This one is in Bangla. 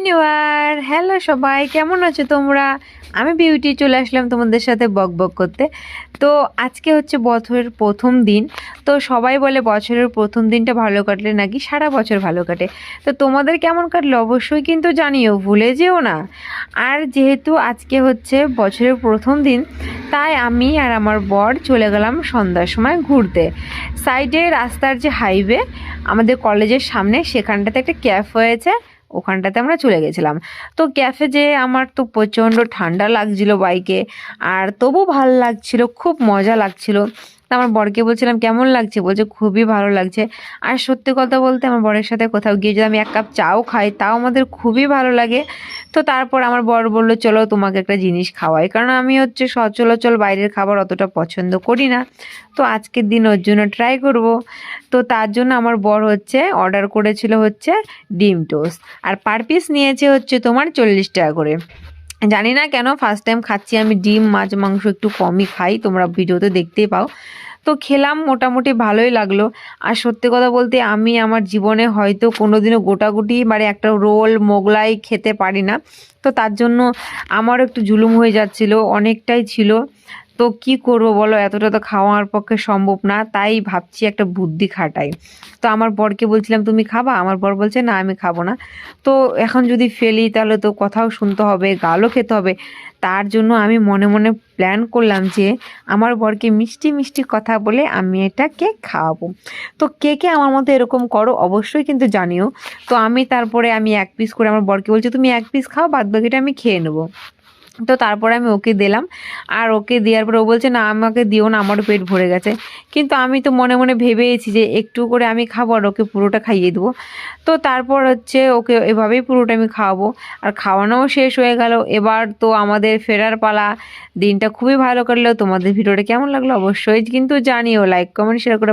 New year. হ্যালো সবাই, কেমন আছো তোমরা? আমি বিউটি চলে আসলাম তোমাদের সাথে বক বক করতে। তো আজকে হচ্ছে বছরের প্রথম দিন। তো সবাই বলে বছরের প্রথম দিনটা ভালো কাটলে নাকি সারা বছর ভালো কাটে। তো তোমাদের কেমন কাটলো অবশ্যই কিন্তু জানিও, ভুলে যেও না। আর যেহেতু আজকে হচ্ছে বছরের প্রথম দিন, তাই আমি আর আমার বর চলে গেলাম সন্ধ্যার সময় ঘুরতে। সাইডে রাস্তার যে হাইওয়ে আমাদের কলেজের সামনে, সেখানটাতে একটা ক্যাফ হয়েছে, ওখানটাতে আমরা চলে গেছিলাম। তো ক্যাফে যেয়ে আমার তো প্রচণ্ড ঠান্ডা লাগছিল বাইকে, আর তবু ভালো লাগছিল, খুব মজা লাগছিল। তা আমার বরকে বলছিলাম কেমন লাগছে, বলছে খুবই ভালো লাগছে। আর সত্যি কথা বলতে আমার বরের সাথে কোথাও গিয়ে যদি আমি এক কাপ চাও খাই, তাও আমাদের খুবই ভালো লাগে। তো তারপর আমার বর বললো চলো তোমাকে একটা জিনিস খাওয়াই, কারণ আমি হচ্ছে সচরাচর বাইরের খাবার অতটা পছন্দ করি না। তো আজকের দিন ওর জন্য ট্রাই করব। তো তার জন্য আমার বর হচ্ছে অর্ডার করেছিল হচ্ছে ডিম টোস্ট, আর পার পিস নিয়েছে হচ্ছে তোমার 40 টাকা করে। জানি না কেন ফার্স্ট টাইম খাচ্ছি আমি, ডিম মাছ মাংস একটু কমই খাই, তোমরা ভিডিওতে দেখতেই পাও। তো খেলাম, মোটামুটি ভালোই লাগলো। আর সত্যি কথা বলতে আমি আমার জীবনে হয়তো কোনোদিনও গোটাগুটি মানে একটা রোল মোগলাই খেতে পারি না। তো তার জন্য আমারও একটু জুলুম হয়ে যাচ্ছিল, অনেকটাই ছিল। তো কি করব বলো, এতটা তো খাওয়ার পক্ষে সম্ভব না, তাই ভাবছি একটা বুদ্ধি খাটাই। তো আমার বরকে বলছিলাম তুমি খাবা, আমার বর বলছে না আমি খাবো না। তো এখন যদি ফেলি তাহলে তো কথাও শুনতে হবে, গালও খেতে হবে। তার জন্য আমি মনে মনে প্ল্যান করলাম যে আমার বরকে মিষ্টি মিষ্টি কথা বলে আমি এটাকে খাওয়াবো। তো কে কে আমার মতো এরকম করো অবশ্যই কিন্তু জানিও। তো তারপরে আমি এক পিস করে আমার বরকে বলছি তুমি এক পিস খাও, বাদ বাকিটা আমি খেয়ে নেবো। তো তারপরে আমি ওকে দিলাম। আর ওকে দেওয়ার পরে ও বলছে না আমাকে দিও না, আমারও পেট ভরে গেছে। কিন্তু আমি তো মনে মনে ভেবেছি যে একটু করে আমি খাবো আর ওকে পুরোটা খাইয়ে দেবো। তো তারপর হচ্ছে ওকে এভাবেই পুরোটা আমি খাওয়াবো। আর খাওয়ানোও শেষ হয়ে গেল, এবার তো আমাদের ফেরার পালা। দিনটা খুবই ভালো কাটলো। তোমাদের ভিডিওটা কেমন লাগলো অবশ্যই কিন্তু জানিও, লাইক কমেন্ট শেয়ার করে